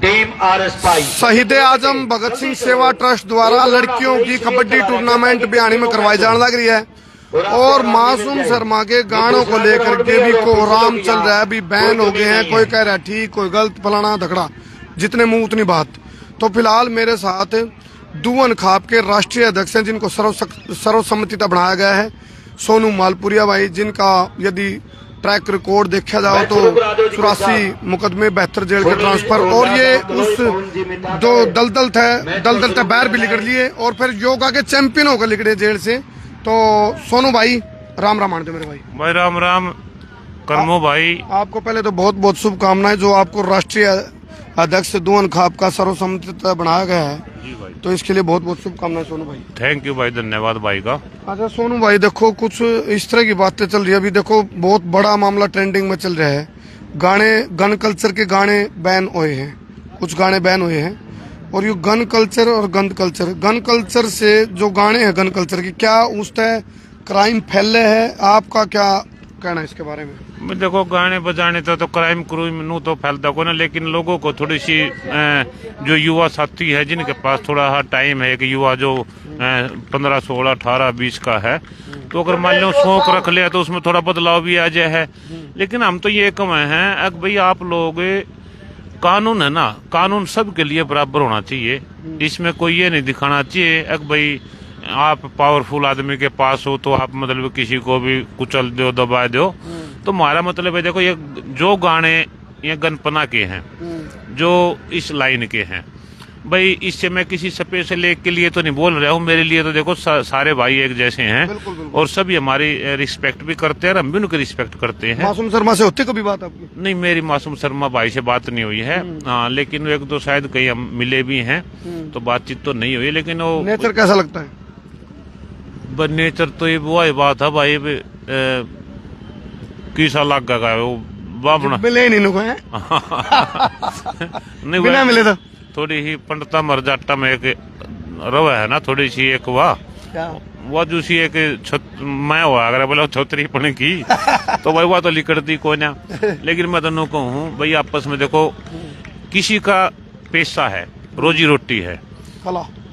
Team आरएसपाई। शहीद आजम भगत सिंह सेवा trust द्वारा लड़कियों की कबड्डी टूर्नामेंट बिहानी में करवाई जाने लग रही है और मासूम शर्मा के गानों को लेकर के भी कोहराम चल रहा है। अभी बैन हो गए हैं, कोई कह रहा है ठीक, कोई गलत, फलाना धकड़ा, जितने मुंह उतनी बात। तो फिलहाल मेरे साथ दुवन खाप के राष्ट्रीय अध्यक्ष हैं जिनको सर्वसम्मति बनाया गया है, सोनू मालपुरिया भाई, जिनका यदि ट्रैक रिकॉर्ड देखा जाओ तो 84 मुकदमे, 72 जेल के ट्रांसफर, और ये उस जो दलदल थे बाहर भी निकल लिए और फिर योगा के चैंपियन होकर निकले जेल से। तो सोनू भाई राम राम आंटे मेरे भाई राम राम कर्मो भाई। आपको पहले तो बहुत बहुत शुभकामनाएं जो आपको राष्ट्रीय अध्यक्ष दुवन खाप का सर्वसम्मति बनाया गया है जी भाई, तो इसके लिए बहुत बहुत शुभकामनाएं सोनू भाई। थैंक यू भाई, धन्यवाद भाई का। अच्छा सोनू भाई, देखो कुछ इस तरह की बातें चल रही है अभी, देखो बहुत बड़ा मामला ट्रेंडिंग में चल रहा है। गाने, गन कल्चर के गाने बैन हुए हैं, कुछ गाने बैन हुए हैं, और ये गन कल्चर और गन कल्चर से जो गाने हैं गन कल्चर की, क्या उस तरह क्राइम फैले है? आपका क्या कहना है इसके बारे में? देखो गाने बजाने तो क्राइम नू तो फैलता को ना, लेकिन लोगों को थोड़ी सी जो युवा साथी है जिनके पास थोड़ा टाइम है, कि युवा जो 15, 16, 18, 20 का है, तो अगर मान लो शौक रख लिया तो उसमें थोड़ा बदलाव भी आ जाए है। लेकिन हम तो ये कम हैं, अगर भाई आप लोग, कानून है ना, कानून सबके लिए बराबर होना चाहिए। इसमें कोई ये नहीं दिखाना चाहिए अगर भाई आप पावरफुल आदमी के पास हो तो आप मतलब किसी को भी कुचल दो, दबा दो। तो हमारा मतलब है, देखो ये जो गाने ये गनपना के हैं, जो इस लाइन के हैं, भाई इससे मैं किसी स्पेशल एक के लिए तो नहीं बोल रहा हूँ। मेरे लिए तो देखो सारे भाई एक जैसे हैं, बिल्कुल, बिल्कुल। और सभी हमारी रिस्पेक्ट भी करते हैं और हम भी उनकी रिस्पेक्ट करते हैं। मासूम शर्मा से होती कभी बात आपकी? नहीं, मेरी मासूम शर्मा भाई से बात नहीं हुई है। हाँ, लेकिन एक दो शायद कहीं हम मिले भी हैं, तो बातचीत तो नहीं हुई। लेकिन वो नेचर कैसा लगता है? नेचर तो ये वही बात है भाई, किसा लग गया वो बाबना मिले ही नहीं नुको है नहीं बिना मिले तो थोड़ी ही पंडिता मर जाटा में एक रवा है ना, थोड़ी सी एक वह दूसरी एक मैं हुआ अगर बोला छोतरी पड़ने की तो भाई वह तो लिकड़ती को ना। लेकिन मैं तो कहूँ भाई आपस में देखो, किसी का पेशा है, रोजी रोटी है,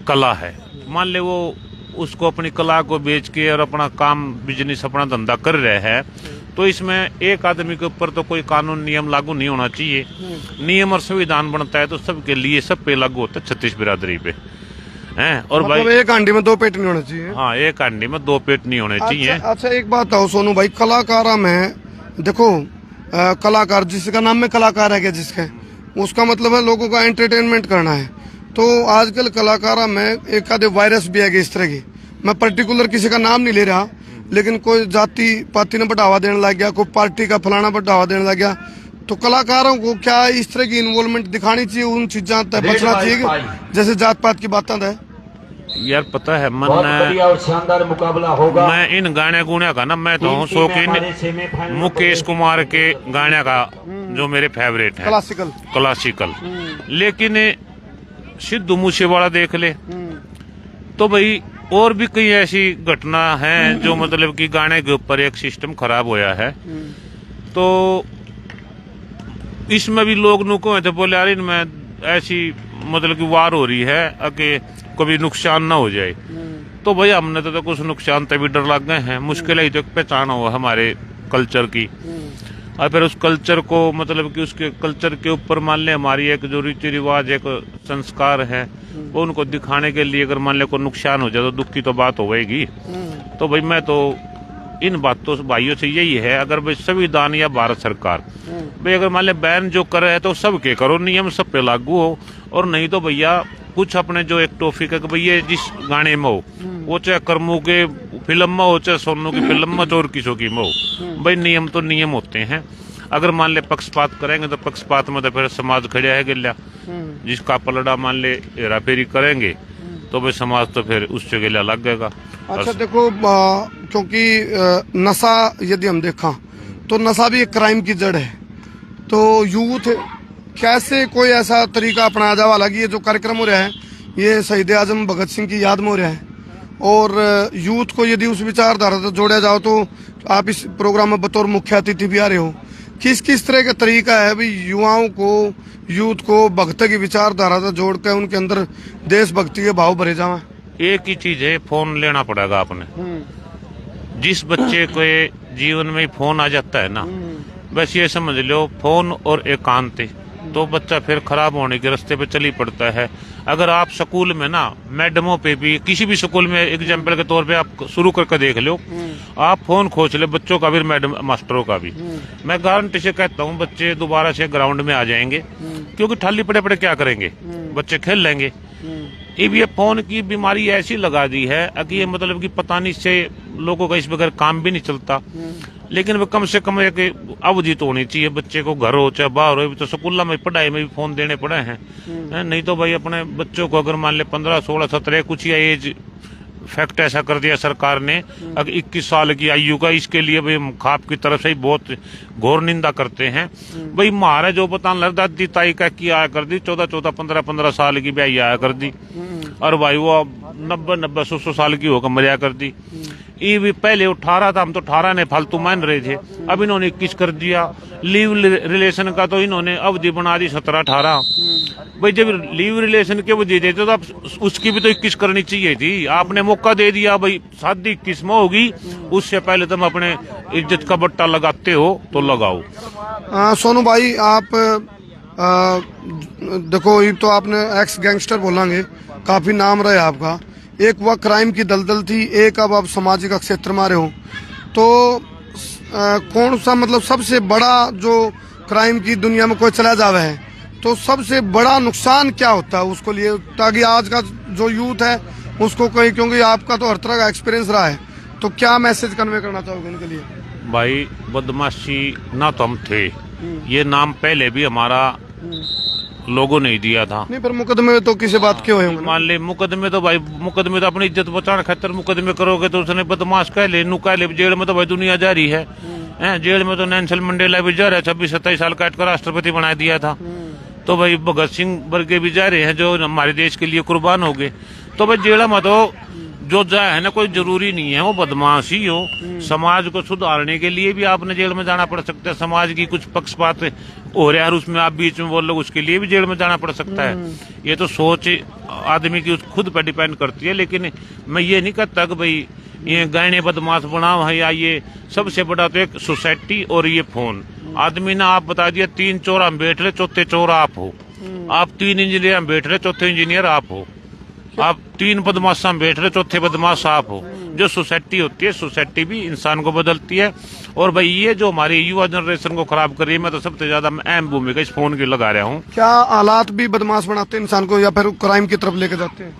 कला है, मान ले वो उसको अपनी कला को बेच के और अपना काम, बिजनेस, अपना धंधा कर रहे हैं, तो इसमें एक आदमी के ऊपर तो कोई कानून नियम लागू नहीं होना चाहिए। नियम और संविधान बनता है तो सबके लिए, सब पे लागू होता है, 36 बिरादरी पे हैं। और मतलब भाई एक हांडी में दो पेट नहीं होने चाहिए। हाँ, एक हांडी में दो पेट नहीं होने चाहिए। अच्छा एक बात आओ सोनू भाई, कलाकार में देखो, कलाकार जिसका नाम में कलाकार है, क्या जिसका उसका मतलब है लोगों का एंटरटेनमेंट करना है। तो आजकल कलाकारा में एक आधे वायरस भी है इस तरह की, मैं पर्टिकुलर किसी का नाम नहीं ले रहा, लेकिन कोई जाति पाति ने बढ़ावा देने लग गया, कोई पार्टी का फलाना बढ़ावा देने लग गया, तो कलाकारों को क्या इस तरह की इन्वॉल्वमेंट दिखानी चाहिए, उन चीजों तक बचना चाहिए जैसे जात पात की बातें है? यार पता है मन, और शानदार मुकाबला होगा। मैं इन गाने गुने का ना, मैं तो हूँ शौकीन मुकेश कुमार के गाने का, जो मेरे फेवरेट है, क्लासिकल। लेकिन सिद्धू मूसेवाला देख ले तो भाई, और भी कई ऐसी घटना है जो मतलब कि गाने के ऊपर एक सिस्टम खराब होया है। तो इसमें भी लोग नुको थे, बोले यार इनमें ऐसी मतलब कि वार हो रही है कि कभी नुकसान ना हो जाए। तो भाई हमने तो कुछ नुकसान तभी डर लग गए हैं। मुश्किल ही तो पहचान हो हमारे कल्चर की, और फिर उस कल्चर को मतलब कि उसके कल्चर के ऊपर मान ले हमारी एक जो रीति रिवाज, एक संस्कार है, वो उनको दिखाने के लिए अगर मान ले कोई नुकसान हो जाए तो दुख की तो बात होगी। तो भाई मैं तो इन बातों भाइयों से यही है, अगर भाई संविधान या भारत सरकार भाई अगर मान ले बैन जो कर रहे हैं तो सबके करो, नियम सब पे लागू हो। और नहीं तो भैया कुछ अपने जो एक टॉपिक है कि भैया जिस गाने में हो, वो चाहे कर्मों के फिल्म में हो, चाहे सोनू की फिल्म में, चोर किसों की में हो, भाई नियम तो नियम होते हैं। अगर मान ले पक्षपात करेंगे तो पक्षपात में तो फिर समाज खड़ा है गिल्ला, जिसका पलड़ा मान ले हेरा फेरी करेंगे तो भाई समाज तो फिर उससे गिल्ला लग जाएगा। अच्छा देखो, क्योंकि नशा यदि हम देखा तो नशा भी एक क्राइम की जड़ है, तो यूथ कैसे कोई ऐसा तरीका अपनाया जाए? हालांकि ये जो कार्यक्रम हो रहा है ये शहीद आजम भगत सिंह की याद में हो रहा है, और यूथ को यदि उस विचारधारा से जोड़ा जाओ तो आप इस प्रोग्राम में बतौर मुख्य अतिथि भी आ रहे हो, किस किस तरह का तरीका है भी युवाओं को, यूथ को भक्ति की विचारधारा से जोड़ के उनके अंदर देशभक्ति के भाव भरे जावा? एक ही चीज है, फोन लेना पड़ेगा आपने। जिस बच्चे के जीवन में फोन आ जाता है ना, बस ये समझ लो फोन और एकांत, तो बच्चा फिर खराब होने के रास्ते पे चली पड़ता है। अगर आप स्कूल में ना मैडमों पे भी, किसी भी स्कूल में एग्जाम्पल के तौर पे आप शुरू करके देख लो, आप फोन खोज ले बच्चों का भी, मैडम मास्टरों का भी, मैं गारंटी से कहता हूँ बच्चे दोबारा से ग्राउंड में आ जाएंगे, क्योंकि ठाली पड़े पड़े क्या करेंगे, बच्चे खेल लेंगे। ये फोन की बीमारी ऐसी लगा दी है कि ये मतलब कि पता नहीं से लोगों का इस बगैर काम भी नहीं चलता। लेकिन वो कम से कम एक अवधि तो होनी चाहिए, बच्चे को घर हो चाहे बाहर हो, तो स्कूल में पढ़ाई में भी फोन देने पड़े हैं। नहीं तो भाई अपने बच्चों को अगर मान ले 15, 16, 17 कुछ या एज फैक्ट ऐसा कर दिया सरकार ने, अगर 21 साल की आयु का, इसके लिए भाई खाप की तरफ से ही बहुत घोर निंदा करते हैं। भाई मारे जो पता लग दादी ताई का की आया कर दी, 14, 15 साल की ब्याई आया कर दी, और भाई वो 90, 100 साल की होकर मरिया कर दी। ये भी पहले 18 था, हम तो 18 ने फालतू मान रहे थे, अब इन्होंने 21 कर दिया। लीव रिलेशन का तो इन्होंने अवधि बना दी 17, 18। भाई जब लीव रिलेशन की अवधि देते तो आप उसकी भी तो 21 करनी चाहिए थी, आपने मौका दे दिया। भाई शादी 21 में होगी, उससे पहले तुम अपने इज्जत का बट्टा लगाते हो तो लगाओ। सोनू भाई आप देखो, ये तो आपने एक्स गैंगस्टर बोलेंगे, काफी नाम रहे आपका। एक वह क्राइम की दलदल थी, एक अब आप सामाजिक क्षेत्र में रहे हो, तो कौन सा मतलब सबसे बड़ा जो क्राइम की दुनिया में कोई चला जावे है तो सबसे बड़ा नुकसान क्या होता है उसको लिए, ताकि आज का जो यूथ है उसको कोई, क्योंकि आपका तो हर तरह का एक्सपीरियंस रहा है, तो क्या मैसेज कन्वे करना चाहोगे उनके लिए? भाई बदमाशी ना तो हम थे, ये नाम पहले भी हमारा लोगों ने दिया था। नहीं पर मुकदमे में तो किसी बात के हुए मान ले मुकदमे तो भाई, मुकदमे तो अपनी इज्जत बचाने खातिर मुकदमे करोगे तो उसने बदमाश कह ले, नु कह ले। जेल में तो भाई दुनिया जा रही है, जेल में तो नेल्सन मंडेला भी जा रहा है, 26-27 साल काट कर राष्ट्रपति बना दिया था। तो भाई भगत सिंह वर्गे भी जा रहे हैं जो हमारे देश के लिए कुर्बान हो गए। तो भाई जेल में तो जो जाए है ना, कोई जरूरी नहीं है वो बदमाश ही हो। समाज को सुधारने के लिए भी आपने जेल में जाना पड़ सकता है। समाज की कुछ पक्षपात हो रहा है और उसमें आप बीच में बोल लो, उसके लिए भी जेल में जाना पड़ सकता है। ये तो सोच आदमी की खुद पर डिपेंड करती है। लेकिन मैं ये नहीं कहता कि भाई ये गहने बदमाश बनाओ है, या ये सबसे बड़ा तो एक सोसाइटी और ये फोन। आदमी ना आप बता दिया 3 चोर हम बैठ रहे, चौथे चोर आप हो। आप 3 इंजीनियर हम बैठ रहे, चौथे इंजीनियर आप हो। आप 3 बदमाश हम बैठ रहे, चौथे बदमाश आप हो। जो सोसाइटी होती है, सोसाइटी भी इंसान को बदलती है। और भाई ये जो हमारी युवा जनरेशन को खराब कर रही है, मैं तो सबसे ज्यादा अहम भूमिका इस फोन की लगा रहा हूँ। क्या हालात भी बदमाश बनाते हैं इंसान को, या फिर क्राइम की तरफ लेके जाते हैं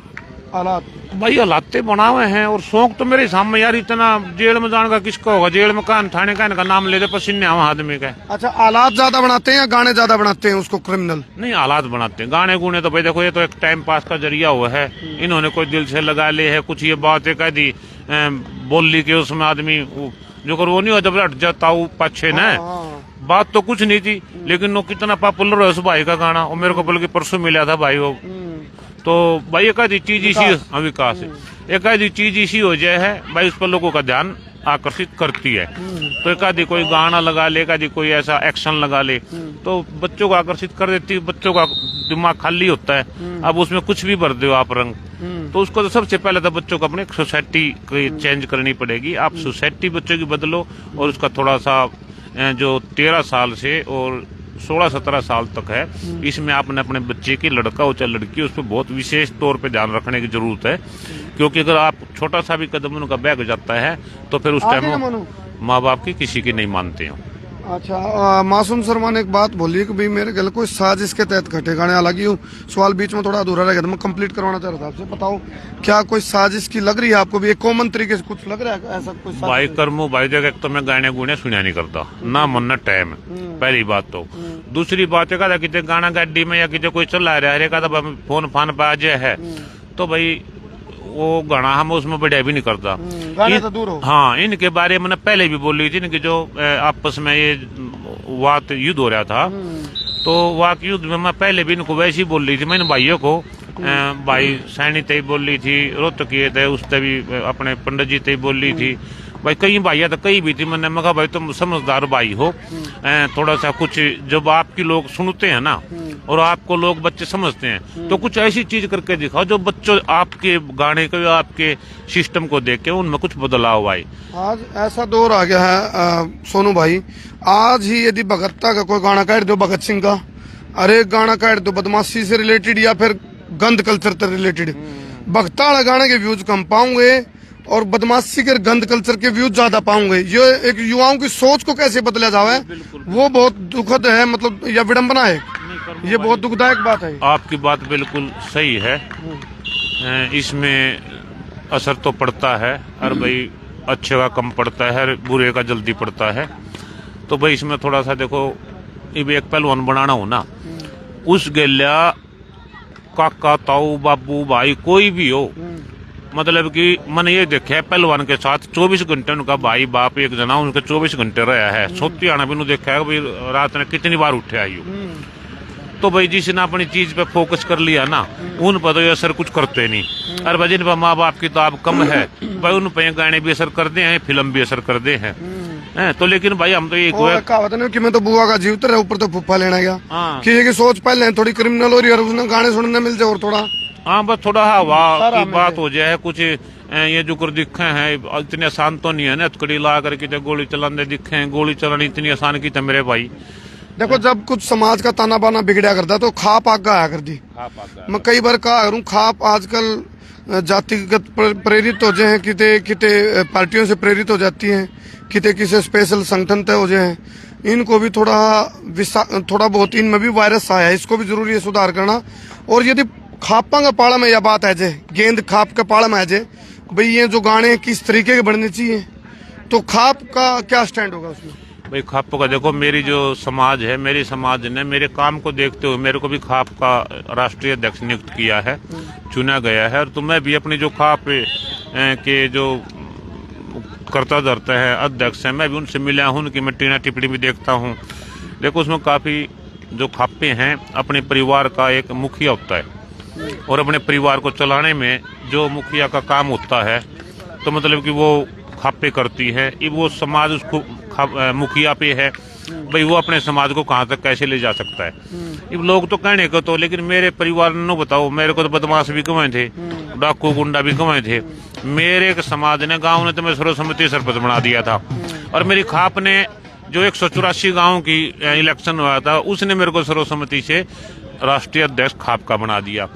हालात? भाई हालात बना हुए हैं, और शौक तो मेरे सामने यार, इतना जेल में जाने का किसका होगा? जेल में कान थाने का नाम ले दे पसीने आवा आदमी का। अच्छा, हालात ज्यादा बनाते हैं या गाने ज्यादा बनाते हैं उसको क्रिमिनल? नहीं, हालात बनाते हैं। गाने गुने तो भाई देखो, ये तो एक टाइम पास का जरिया हुआ है। इन्होंने कोई दिल से लगा ले है, कुछ ये बात कह दी बोल ली कि उसमें आदमी जो कर वो नहीं हो जब हट जाता वो पाछे न। बात तो कुछ नहीं थी, लेकिन वो कितना पॉपुलर है उस भाई का गाना। और मेरे को बल्कि परसों मिला था भाई वो, तो भाई एक आधी चीज इसी विकास है, एक आधी चीज इसी हो जाए है भाई, उस पर लोगों का ध्यान आकर्षित करती है। तो एक आधी कोई गाना लगा ले, एक आधी कोई ऐसा एक्शन लगा ले, तो बच्चों को आकर्षित कर देती है। बच्चों का दिमाग खाली होता है, अब उसमें कुछ भी भर दो आप रंग। तो उसको तो सबसे पहले तो बच्चों को अपने सोसाइटी को चेंज करनी पड़ेगी। आप सोसाइटी बच्चों की बदलो, और उसका थोड़ा सा जो 13 साल से और 16-17 साल तक है, इसमें आपने अपने बच्चे की, लड़का हो चाहे लड़की, उस पर बहुत विशेष तौर पे ध्यान रखने की जरूरत है। क्योंकि अगर आप छोटा सा भी कदम उनका बैग जाता है तो फिर उस टाइम माँ बाप की किसी की नहीं मानते हो। अच्छा, मासूम शर्मा ने एक बात बोली कि भाई मेरे गल कोई साजिश के तहत घटे गाने। हालांकि सवाल बीच में थोड़ा अधूरा रह गया, मैं कंप्लीट करवाना चाह रहा था आपसे। बताओ क्या कोई साजिश की लग रही है आपको भी, एक कॉमन तरीके से कुछ लग रहा है ऐसा कुछ? भाई कर्मो भाई जगह तो मैं गाने गुने सुना नहीं करता ना, मन न टाइम, पहली बात तो। दूसरी बात है कि गाना गाड़ी में या कि कोई चला रहा है का फोन फान पे आ जाए है, तो भाई वो गाना हम उसमें बढ़िया भी नहीं करता। गाने तो दूर हो। हाँ, इनके बारे में पहले भी बोल रही थी इनकी जो आपस में ये वाक युद्ध हो रहा था, तो वाक युद्ध में मैं पहले भी इनको वैसे ही बोल रही थी। मैंने भाइयों को, भाई सैनी ते बोल रही थी, रोहतकी थे उससे भी अपने पंडित जी ते बोल रही थी। भाई कई भाइया तो कई भी थी, मैंने कहा भाई तुम समझदार भाई हो, थोड़ा सा कुछ जब आपकी लोग सुनते हैं ना और आपको लोग बच्चे समझते हैं तो कुछ ऐसी चीज करके दिखाओ जो बच्चों आपके गाने को आपके सिस्टम को देख के उनमें कुछ बदलाव आए। आज ऐसा दौर आ गया है सोनू भाई, आज ही यदि भगत्ता का कोई गाना काट दो, भगत सिंह का, अरे गाना काट दो बदमाशी से रिलेटेड या फिर गंद कल्चर से रिलेटेड, भगता वाला गाने के व्यूज कम पाऊंगे और बदमाशी के गंद कल्चर के व्यूज ज्यादा पाऊंगे। ये एक युवाओं की सोच को कैसे बदला जावे वो बहुत दुखद है, मतलब या विडंबना है, ये बहुत दुखदायक बात है। आपकी बात बिल्कुल सही है, इसमें असर तो पड़ता है, और भाई अच्छे का कम पड़ता है, बुरे का जल्दी पड़ता है। तो भाई इसमें थोड़ा सा देखो, एक पहलवान बनाना हो ना, उस गेल्या काका ताऊ बाबू भाई कोई भी हो, मतलब कि मैंने ये देखा है पहलवान के साथ 24 घंटे उनका भाई बाप एक जना उनके 24 घंटे रहा है। सोती आना भी देखा है भाई रात में कितनी बार उठे आई। तो भाई जिसने अपनी चीज पे फोकस कर लिया ना, उन पर तो ये असर कुछ करते नहीं। और भाई जिन पर माँ बाप की किताब कम है भाई उन पर गाने भी असर करते हैं, फिल्म भी असर करते हैं। तो लेकिन भाई हम तो ये कहावत है कि मैं तो बुआ का जीवित रहा ऊपर तो फुफ्फा लेना गया, कि ये सोच पहले थोड़ी क्रिमिनल हो रही है और उसने गाने सुनने मिल जाए और थोड़ा हाँ बस थोड़ा हवा की बात हो जाए कुछ। ये जो कर दिखे हैं इतने आसान तो नहीं है ना, हथकड़ी ला करके गोली चलाने दिखे हैं, गोली चलानी इतनी आसान की था मेरे भाई। देखो जब कुछ समाज का ताना बाना बिगड़ा करता तो खाप आग आया कर दी। मैं कई बार कहा करूँ, खाप आजकल जातिगत प्रेरित हो जाए, किते किते पार्टियों से प्रेरित हो जाती हैं, किते किसी स्पेशल संगठन तय हो जाए, इनको भी थोड़ा बहुत इनमें भी वायरस आया है, इसको भी जरूरी है सुधार करना। और यदि खापा का पाड़ा में यह बात है जे गेंद खाप के पाड़ा में है जे भाई ये जो गाने किस तरीके के बनने चाहिए, तो खाप का क्या स्टैंड होगा उसमें? भाई खाप का देखो, मेरी जो समाज है, मेरी समाज ने मेरे काम को देखते हुए मेरे को भी खाप का राष्ट्रीय अध्यक्ष नियुक्त किया है, चुना गया है। और तो मैं भी अपनी जो खाप के जो करता धरता है अध्यक्ष है, मैं भी उनसे मिला हूँ, उनकी मैं टीना टिप्पणी भी देखता हूँ। देखो उसमें काफी जो खापे हैं अपने परिवार का एक मुखिया होता है, और अपने परिवार को चलाने में जो मुखिया का काम होता है तो मतलब कि वो खापे करती है। ये वो समाज उसको मुखिया पे है भाई, वो अपने समाज को कहाँ तक कैसे ले जा सकता है। ये लोग तो कहने को तो, लेकिन मेरे परिवार ने बताओ, मेरे को तो बदमाश भी कमाए थे, डाकू गुंडा भी कमाए थे। मेरे एक समाज ने गाँव ने तो मैं सर्वसम्मति सरपंच बना दिया था, और मेरी खाप ने जो 184 गाँव की इलेक्शन हुआ था उसने मेरे को सर्वसम्मति से राष्ट्रीय अध्यक्ष खाप का बना दिया।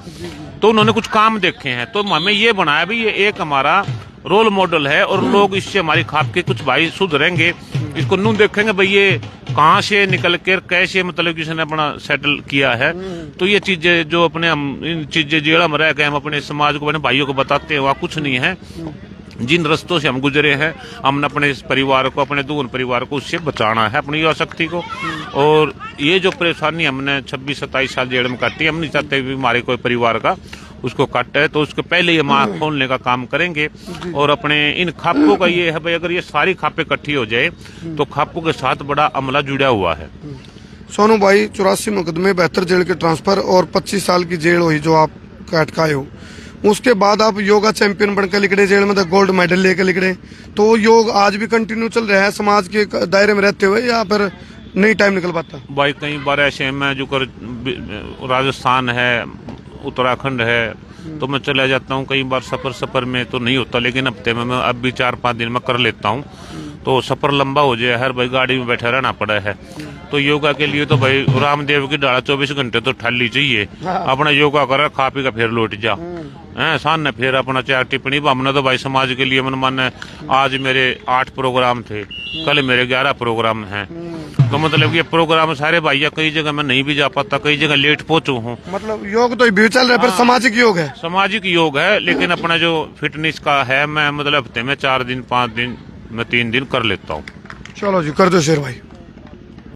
तो उन्होंने कुछ काम देखे हैं, तो हमें ये बनाया भी ये एक हमारा रोल मॉडल है, और लोग इससे हमारी खाप के कुछ भाई सुधरेंगे, इसको नू देखेंगे भाई ये कहाँ से निकल कर कैसे मतलब किसी अपना सेटल किया है। तो ये चीजें जो अपने हम इन चीजें जेड़ा में रह के हम अपने समाज को अपने भाइयों को बताते हैं वहाँ कुछ नहीं है। जिन रस्तों से हम गुजरे हैं, हमने अपने इस परिवार को, अपने दून परिवार को उससे बचाना है, अपनी आसक्ति को। और ये जो परेशानी हमने 26-27 साल जेल में काटी, हम नहीं चाहते भी हमारे कोई परिवार का उसको काटे है, तो उसको पहले ये माँ खोलने का काम करेंगे। और अपने इन खापों का ये है भाई, अगर ये सारी खापें इकट्ठी हो जाए तो खापों के साथ बड़ा अमला जुड़ा हुआ है। सोनू भाई 84 मुकदमे, 72 जेल के ट्रांसफर और 25 साल की जेल हुई जो आप काटकाए हो, उसके बाद आप योगा चैंपियन बनकर निकले जेल में, गोल्ड मेडल लेकर निकले। तो योग आज भी कंटिन्यू चल रहा है समाज के दायरे में रहते हुए, या फिर नहीं टाइम निकल पाता? भाई कई बार ऐसे में जो कर राजस्थान है, उत्तराखंड है, तो मैं चला जाता हूँ। कई बार सफर में तो नहीं होता, लेकिन हफ्ते में मैं अब भी 4-5 दिन में कर लेता हूँ। तो सफर लंबा हो जाए, हर भाई गाड़ी में बैठा रहना पड़ा है। तो योगा के लिए तो भाई रामदेव की डाला 24 घंटे तो ठाली चाहिए, अपना योगा कर खा पी का फिर लौट जा सान ने फिर अपना 4 टिप्पणी। हमने तो भाई समाज के लिए मन माने, आज मेरे 8 प्रोग्राम थे, कल मेरे 11 प्रोग्राम हैं। तो मतलब ये प्रोग्राम सारे भैया कई जगह मैं नहीं भी जा पाता, कई जगह लेट पहुंचू हूँ। मतलब योग तो भी चल रहा है, पर सामाजिक योग है, सामाजिक योग है। लेकिन अपना जो फिटनेस का है, मैं मतलब हफ्ते में 4 दिन 5 दिन मैं 3 दिन कर लेता हूँ। चलो जी, कर दो शेर भाई।